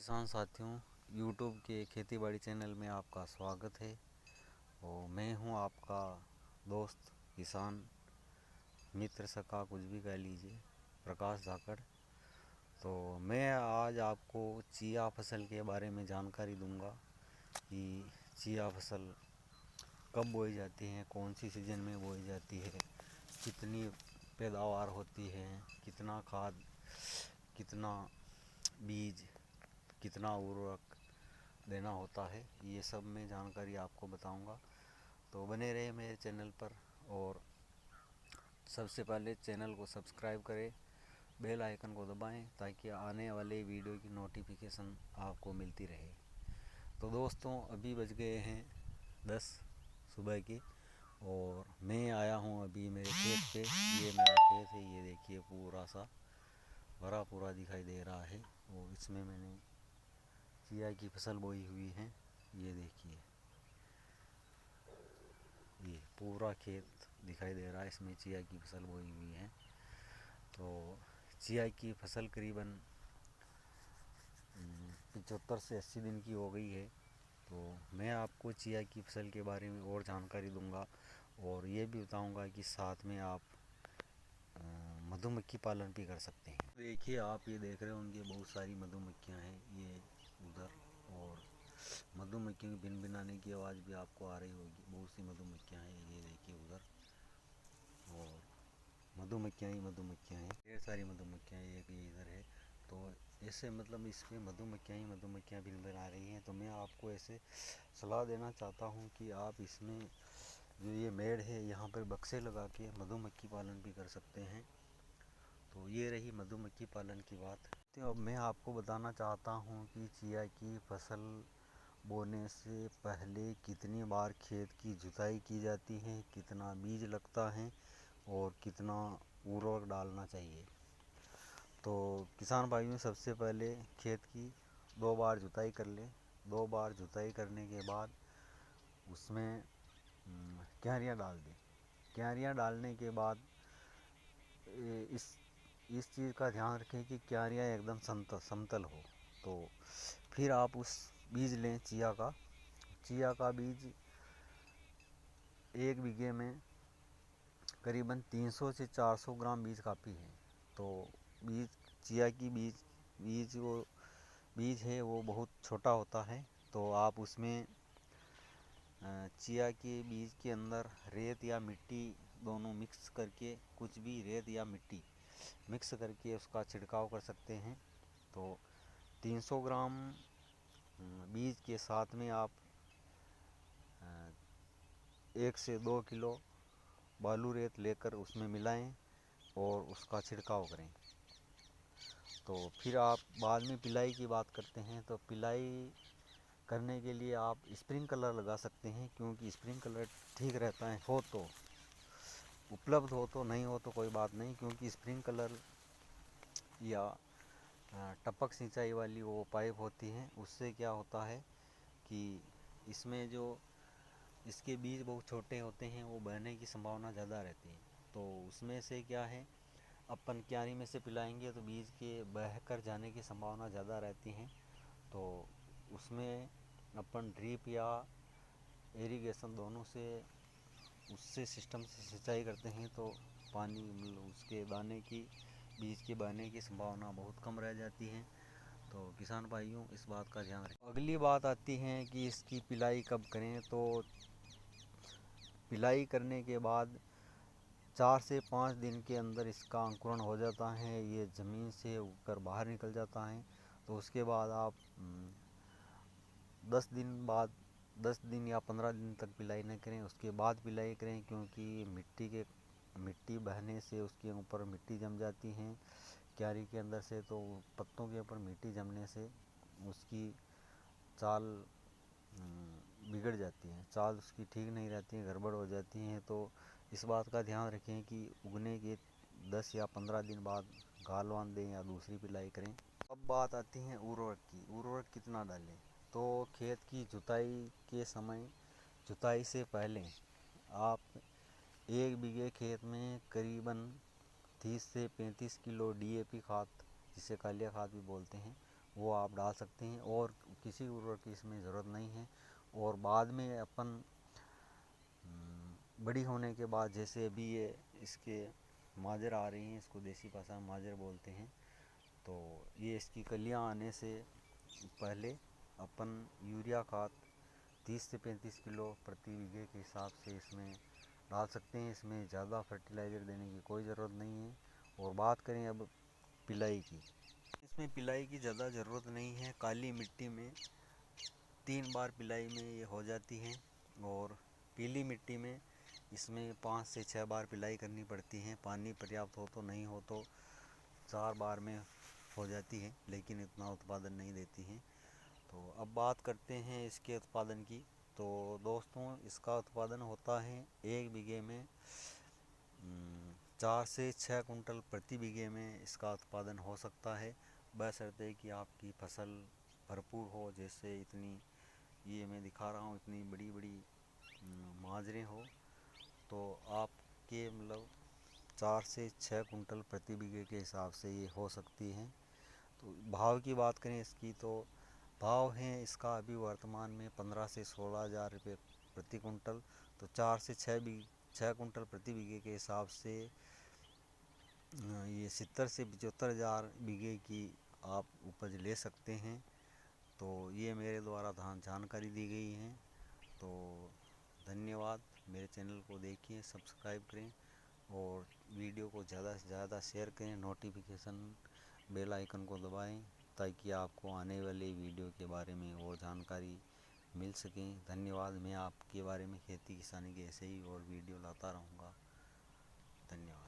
किसान साथियों, यूट्यूब के खेती बाड़ी चैनल में आपका स्वागत है। और मैं हूं आपका दोस्त किसान मित्र, सखा, कुछ भी कह लीजिए, प्रकाश धाकड़। तो मैं आज आपको चिया फसल के बारे में जानकारी दूंगा कि चिया फसल कब बोई जाती है, कौन सी सीज़न में बोई जाती है, कितनी पैदावार होती है, कितना खाद, कितना बीज, कितना उर्वरक देना होता है, ये सब मैं जानकारी आपको बताऊंगा। तो बने रहे मेरे चैनल पर और सबसे पहले चैनल को सब्सक्राइब करें, बेल आइकन को दबाएं ताकि आने वाले वीडियो की नोटिफिकेशन आपको मिलती रहे। तो दोस्तों, अभी बज गए हैं 10 सुबह के और मैं आया हूं अभी मेरे खेत पे। ये मेरा खेत है, ये देखिए पूरा सा भरा पूरा दिखाई दे रहा है और इसमें मैंने चिया की फसल बोई हुई है। ये देखिए, ये पूरा खेत दिखाई दे रहा है, इसमें चिया की फसल बोई हुई है। तो चिया की फसल करीबन 75 से 80 दिन की हो गई है। तो मैं आपको चिया की फसल के बारे में और जानकारी दूंगा और ये भी बताऊंगा कि साथ में आप मधुमक्खी पालन भी कर सकते हैं। देखिए, आप ये देख रहे हो, उनकी बहुत सारी मधुमक्खियां हैं ये उधर, और मधुमक्खियों की भिनभिनाने की आवाज़ भी आपको आ रही होगी। बहुत सी मधुमक्खियां हैं, ये देखिए उधर, और मधुमक्खियां ही मधुमक्खियां हैं, ढेर सारी मधुमक्खियां एक ये इधर है। तो ऐसे मतलब इसमें मधुमक्खियां ही मधुमक्खियां भिनभिना रही हैं। तो मैं आपको ऐसे सलाह देना चाहता हूं कि आप इसमें जो ये मेड़ है, यहाँ पर बक्से लगा के मधुमक्खी पालन भी कर सकते हैं। तो ये रही मधुमक्खी पालन की बात। तो अब मैं आपको बताना चाहता हूँ कि चिया की फसल बोने से पहले कितनी बार खेत की जुताई की जाती है, कितना बीज लगता है और कितना उर्वरक डालना चाहिए। तो किसान भाइयों, सबसे पहले खेत की 2 बार जुताई कर लें। 2 बार जुताई करने के बाद उसमें क्यारियाँ डाल दें। क्यारियाँ डालने के बाद इस चीज़ का ध्यान रखें कि क्यारियाँ एकदम समतल हो। तो फिर आप उस बीज लें चिया का। चिया का बीज 1 बीघे में करीबन 300 से 400 ग्राम बीज काफ़ी है। तो बीज चिया की बीज है वो बहुत छोटा होता है। तो आप उसमें चिया के बीज के अंदर रेत या मिट्टी दोनों मिक्स करके, कुछ भी रेत या मिट्टी मिक्स करके उसका छिड़काव कर सकते हैं। तो 300 ग्राम बीज के साथ में आप 1 से 2 किलो बालू रेत लेकर उसमें मिलाएं और उसका छिड़काव करें। तो फिर आप बाद में पिलाई की बात करते हैं। तो पिलाई करने के लिए आप स्प्रिंकलर लगा सकते हैं, क्योंकि स्प्रिंकलर ठीक रहता है, हो तो उपलब्ध हो, तो नहीं हो तो कोई बात नहीं। क्योंकि स्प्रिंकलर या टपक सिंचाई वाली वो पाइप होती हैं, उससे क्या होता है कि इसमें जो इसके बीज बहुत छोटे होते हैं, वो बहने की संभावना ज़्यादा रहती है। तो उसमें से क्या है, अपन क्यारी में से पिलाएंगे तो बीज के बह कर जाने की संभावना ज़्यादा रहती है। तो उसमें अपन ड्रिप या इरिगेशन दोनों से उससे सिस्टम से सिंचाई करते हैं, तो पानी मतलब उसके दाने की, बीज के बहने की संभावना बहुत कम रह जाती है। तो किसान भाइयों, इस बात का ध्यान रखें। अगली बात आती है कि इसकी पिलाई कब करें। तो पिलाई करने के बाद 4 से 5 दिन के अंदर इसका अंकुरण हो जाता है, ये ज़मीन से उगकर बाहर निकल जाता है। तो उसके बाद आप 10 दिन या 15 दिन तक पिलाई न करें, उसके बाद पिलाई करें। क्योंकि मिट्टी बहने से उसके ऊपर मिट्टी जम जाती है क्यारी के अंदर से। तो पत्तों के ऊपर मिट्टी जमने से उसकी चाल बिगड़ जाती है, चाल उसकी ठीक नहीं रहती है, गड़बड़ हो जाती है। तो इस बात का ध्यान रखें कि उगने के 10 या 15 दिन बाद गाल बांध दें या दूसरी पिलाई करें। अब बात आती है उर्वरक की। उर्वरक कितना डालें। तो खेत की जुताई के समय, जुताई से पहले आप 1 बीघे खेत में करीबन 30 से 35 किलो DAP खाद, जिसे कालिया खाद भी बोलते हैं, वो आप डाल सकते हैं, और किसी उर्वरक की इसमें ज़रूरत नहीं है। और बाद में अपन बड़ी होने के बाद, जैसे अभी ये इसके माजर आ रही हैं, इसको देसी भाषा में माजर बोलते हैं, तो ये इसकी कलियां आने से पहले अपन यूरिया खाद 30 से 35 किलो प्रति बीघे के हिसाब से इसमें डाल सकते हैं। इसमें ज़्यादा फर्टिलाइज़र देने की कोई ज़रूरत नहीं है। और बात करें अब पिलाई की, इसमें पिलाई की ज़्यादा ज़रूरत नहीं है। काली मिट्टी में 3 बार पिलाई में ये हो जाती है, और पीली मिट्टी में इसमें 5 से 6 बार पिलाई करनी पड़ती है। पानी पर्याप्त हो तो, नहीं हो तो 4 बार में हो जाती है, लेकिन इतना उत्पादन नहीं देती हैं। तो अब बात करते हैं इसके उत्पादन की। तो दोस्तों, इसका उत्पादन होता है 1 बीघे में 4 से 6 कुंटल प्रति बीघे में इसका उत्पादन हो सकता है, बशर्ते कि आपकी फसल भरपूर हो। जैसे इतनी ये मैं दिखा रहा हूँ, इतनी बड़ी बड़ी माजरें हो, तो आपके मतलब 4 से 6 कुंटल प्रति बीघे के हिसाब से ये हो सकती हैं। तो भाव की बात करें इसकी, तो भाव है इसका अभी वर्तमान में 15 से 16 हज़ार रुपये प्रति कुंटल। तो 4 से 6 कुंटल प्रति बीघे के हिसाब से ये 70 से 75 हज़ार बीघे की आप उपज ले सकते हैं। तो ये मेरे द्वारा जानकारी दी गई है। तो धन्यवाद। मेरे चैनल को देखिए, सब्सक्राइब करें, और वीडियो को ज़्यादा से ज़्यादा शेयर करें। नोटिफिकेशन बेल आइकन को दबाएं, ताकि आपको आने वाले वीडियो के बारे में वो जानकारी मिल सकें। धन्यवाद। मैं आपके बारे में खेती किसानी के ऐसे ही और वीडियो लाता रहूँगा। धन्यवाद।